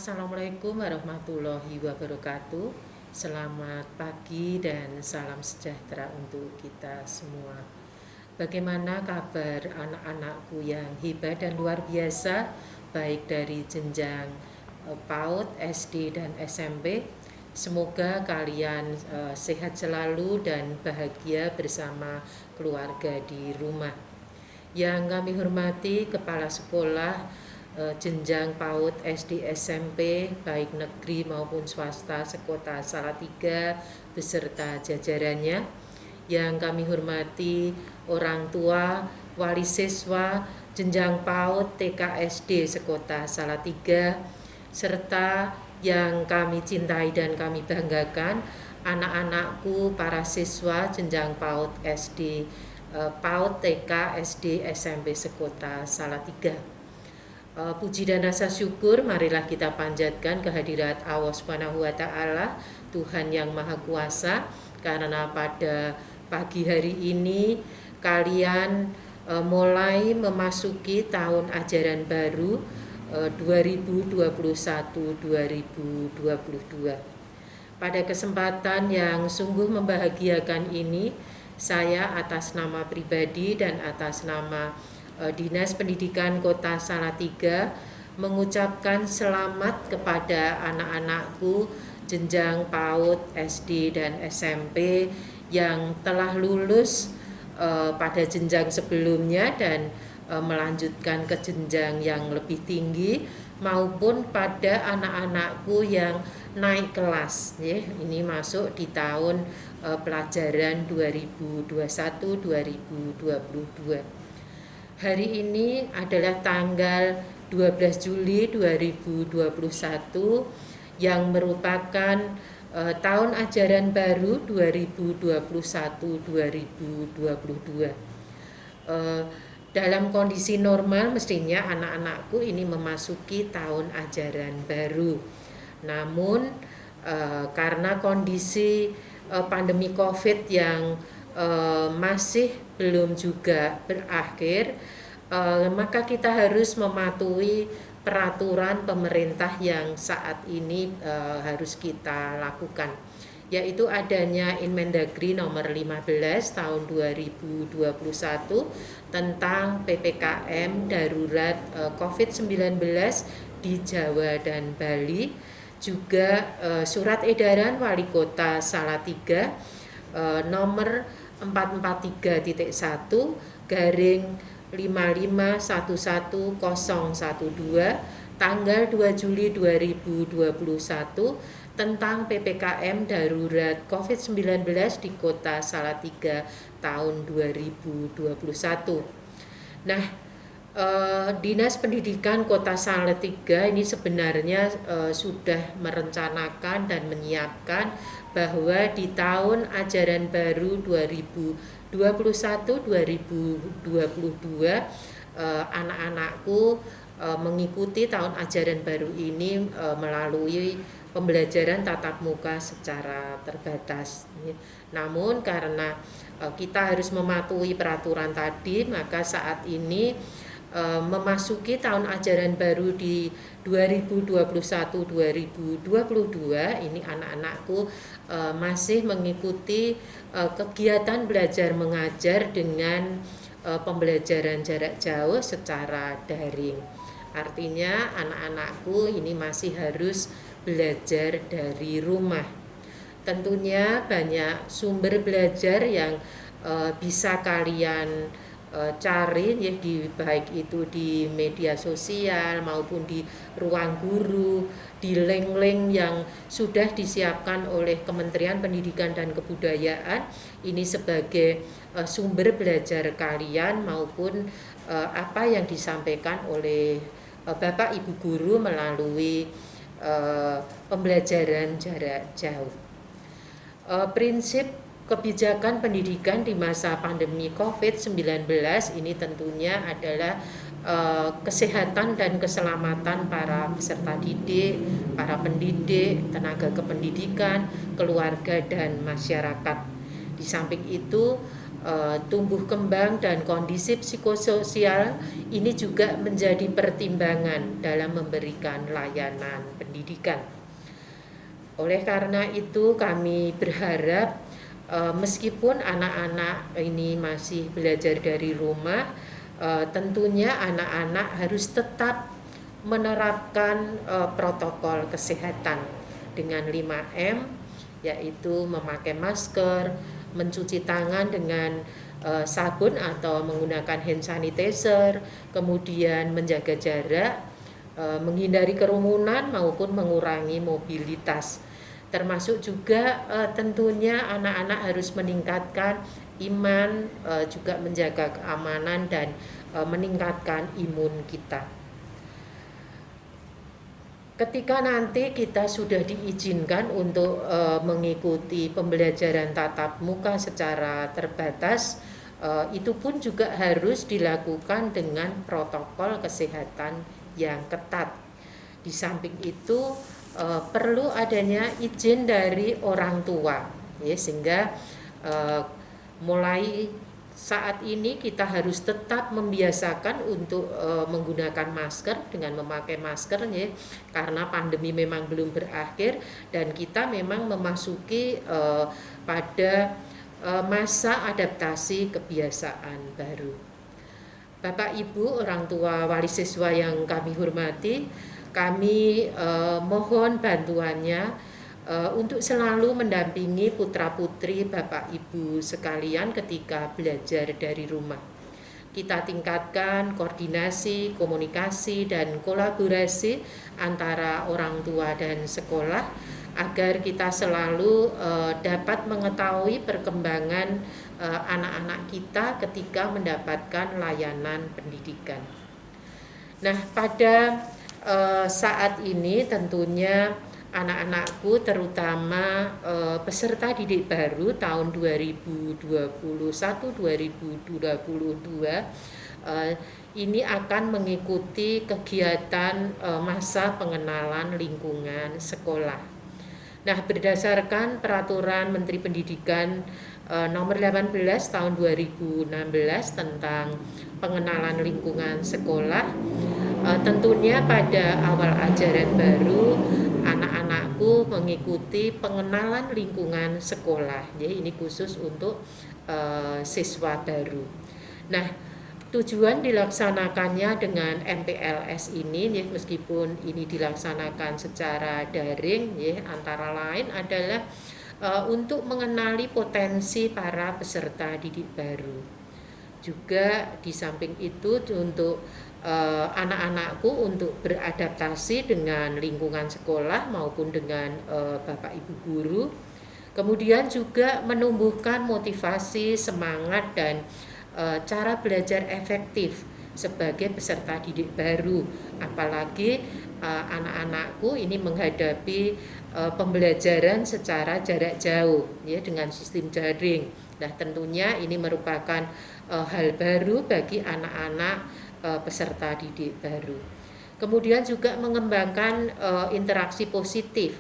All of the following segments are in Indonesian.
Assalamualaikum warahmatullahi wabarakatuh. Selamat pagi dan salam sejahtera untuk kita semua. Bagaimana kabar anak-anakku yang hebat dan luar biasa, baik dari jenjang PAUD, SD, dan SMP? Semoga kalian sehat selalu dan bahagia bersama keluarga di rumah. Yang kami hormati Kepala Sekolah jenjang PAUD, SD, SMP, baik negeri maupun swasta sekota Salatiga beserta jajarannya. Yang kami hormati orang tua, wali siswa jenjang PAUD, TK, SD sekota Salatiga, serta yang kami cintai dan kami banggakan, anak-anakku para siswa jenjang PAUD, SD, PAUD, TK, SD, SMP sekota Salatiga. Puji dan rasa syukur marilah kita panjatkan kehadirat Allah Subhanahu wa taala, Tuhan yang Maha Kuasa, karena pada pagi hari ini kalian mulai memasuki tahun ajaran baru 2021-2022. Pada kesempatan yang sungguh membahagiakan ini, saya atas nama pribadi dan atas nama Dinas Pendidikan Kota Salatiga mengucapkan selamat kepada anak-anakku jenjang PAUD, SD, dan SMP yang telah lulus pada jenjang sebelumnya dan melanjutkan ke jenjang yang lebih tinggi, maupun pada anak-anakku yang naik kelas ya. Ini masuk di tahun pelajaran 2021-2022. Hari ini adalah tanggal 12 Juli 2021 yang merupakan tahun ajaran baru 2021-2022. Dalam kondisi normal mestinya anak-anakku ini memasuki tahun ajaran baru. Namun karena kondisi pandemi COVID yang masih belum juga berakhir, maka kita harus mematuhi peraturan pemerintah yang saat ini harus kita lakukan, yaitu adanya Inmendagri nomor 15 tahun 2021 tentang PPKM darurat COVID-19 di Jawa dan Bali, juga surat edaran Wali Kota Salatiga nomor 443.1 garing 5511012 tanggal 2 Juli 2021 tentang PPKM darurat COVID-19 di Kota Salatiga tahun 2021. Nah, Dinas Pendidikan Kota Salatiga ini sebenarnya sudah merencanakan dan menyiapkan bahwa di tahun ajaran baru 2021-2022 anak-anakku mengikuti tahun ajaran baru ini melalui pembelajaran tatap muka secara terbatas. Namun karena kita harus mematuhi peraturan tadi, maka saat ini memasuki tahun ajaran baru di 2021-2022 ini anak-anakku masih mengikuti kegiatan belajar mengajar dengan pembelajaran jarak jauh secara daring. Artinya anak-anakku ini masih harus belajar dari rumah. Tentunya banyak sumber belajar yang bisa kalian cari ya, baik itu di media sosial maupun di ruang guru, di link-link yang sudah disiapkan oleh Kementerian Pendidikan dan Kebudayaan ini sebagai sumber belajar kalian, maupun apa yang disampaikan oleh Bapak Ibu guru melalui pembelajaran jarak jauh. Prinsip kebijakan pendidikan di masa pandemi COVID-19 ini tentunya adalah kesehatan dan keselamatan para peserta didik, para pendidik, tenaga kependidikan, keluarga, dan masyarakat. Di samping itu tumbuh kembang dan kondisi psikososial ini juga menjadi pertimbangan dalam memberikan layanan pendidikan. Oleh karena itu kami berharap meskipun anak-anak ini masih belajar dari rumah, tentunya anak-anak harus tetap menerapkan protokol kesehatan dengan 5M, yaitu memakai masker, mencuci tangan dengan sabun atau menggunakan hand sanitizer, kemudian menjaga jarak, menghindari kerumunan maupun mengurangi mobilitas. Termasuk juga tentunya anak-anak harus meningkatkan iman, juga menjaga keamanan dan meningkatkan imun kita. Ketika nanti kita sudah diizinkan untuk mengikuti pembelajaran tatap muka secara terbatas, itu pun juga harus dilakukan dengan protokol kesehatan yang ketat. Di samping itu perlu adanya izin dari orang tua, ya, sehingga mulai saat ini kita harus tetap membiasakan untuk menggunakan masker dengan memakai masker, ya, karena pandemi memang belum berakhir dan kita memang memasuki pada masa adaptasi kebiasaan baru. Bapak Ibu orang tua wali siswa yang kami hormati, kami mohon bantuannya untuk selalu mendampingi putra-putri Bapak Ibu sekalian ketika belajar dari rumah. Kita tingkatkan koordinasi, komunikasi, dan kolaborasi antara orang tua dan sekolah agar kita selalu dapat mengetahui perkembangan anak-anak kita ketika mendapatkan layanan pendidikan. Nah, pada saat ini tentunya anak-anakku terutama peserta didik baru tahun 2021-2022 ini akan mengikuti kegiatan masa pengenalan lingkungan sekolah. Nah, berdasarkan peraturan Menteri Pendidikan nomor 18 tahun 2016 tentang pengenalan lingkungan sekolah, tentunya pada awal ajaran baru anak-anakku mengikuti pengenalan lingkungan sekolah. Jadi ini khusus untuk siswa baru. Nah, tujuan dilaksanakannya dengan MPLS ini, ya, meskipun ini dilaksanakan secara daring, ya, antara lain adalah untuk mengenali potensi para peserta didik baru. Juga di samping itu untuk anak-anakku untuk beradaptasi dengan lingkungan sekolah maupun dengan Bapak Ibu guru. Kemudian juga menumbuhkan motivasi, semangat, dan cara belajar efektif sebagai peserta didik baru. Apalagi anak-anakku ini menghadapi pembelajaran secara jarak jauh, ya, dengan sistem daring. Nah, tentunya ini merupakan hal baru bagi anak-anak peserta didik baru. Kemudian juga mengembangkan interaksi positif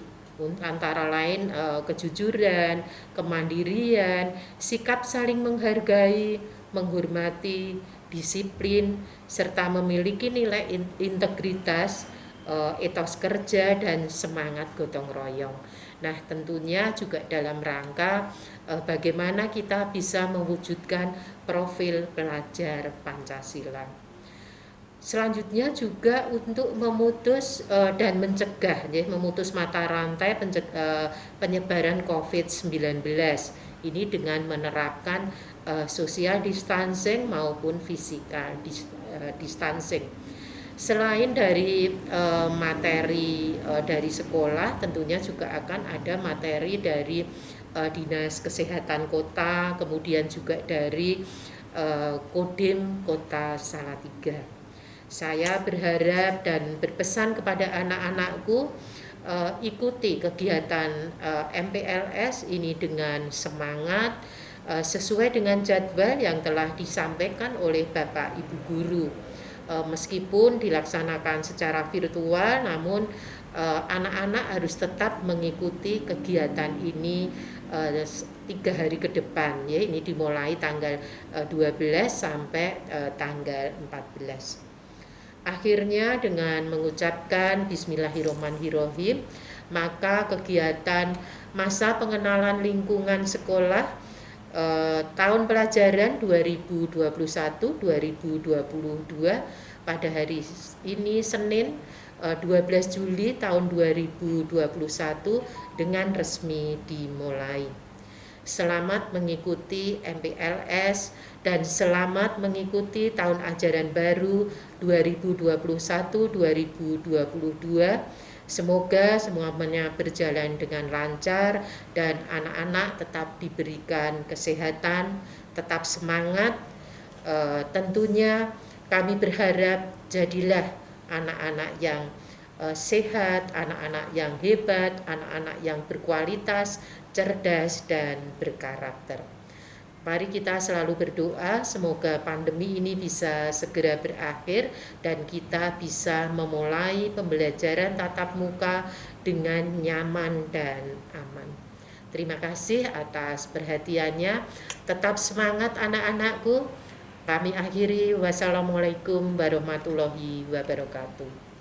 antara lain kejujuran, kemandirian, sikap saling menghargai, menghormati, disiplin, serta memiliki nilai integritas, etos kerja, dan semangat gotong royong. Nah, tentunya juga dalam rangka bagaimana kita bisa mewujudkan profil pelajar Pancasila. Selanjutnya juga untuk memutus dan mencegah, ya, memutus mata rantai penyebaran COVID-19. Ini dengan menerapkan social distancing maupun physical distancing. Selain dari materi dari sekolah, tentunya juga akan ada materi dari Dinas Kesehatan Kota, kemudian juga dari Kodim Kota Salatiga. Saya berharap dan berpesan kepada anak-anakku, ikuti kegiatan MPLS ini dengan semangat, sesuai dengan jadwal yang telah disampaikan oleh Bapak Ibu guru. Meskipun dilaksanakan secara virtual, namun anak-anak harus tetap mengikuti kegiatan ini 3 hari ke depan ya, ini dimulai tanggal 12 sampai tanggal 14. Akhirnya dengan mengucapkan Bismillahirrahmanirrahim, maka kegiatan masa pengenalan lingkungan sekolah tahun pelajaran 2021-2022 pada hari ini Senin 12 Juli tahun 2021 dengan resmi dimulai. Selamat mengikuti MPLS dan selamat mengikuti tahun ajaran baru 2021-2022. Semoga semuanya berjalan dengan lancar dan anak-anak tetap diberikan kesehatan, tetap semangat. Tentunya kami berharap jadilah anak-anak yang sehat, anak-anak yang hebat, anak-anak yang berkualitas, cerdas, dan berkarakter. Mari kita selalu berdoa semoga pandemi ini bisa segera berakhir dan kita bisa memulai pembelajaran tatap muka dengan nyaman dan aman. Terima kasih atas perhatiannya. Tetap semangat anak-anakku. Kami akhiri. Wassalamualaikum warahmatullahi wabarakatuh.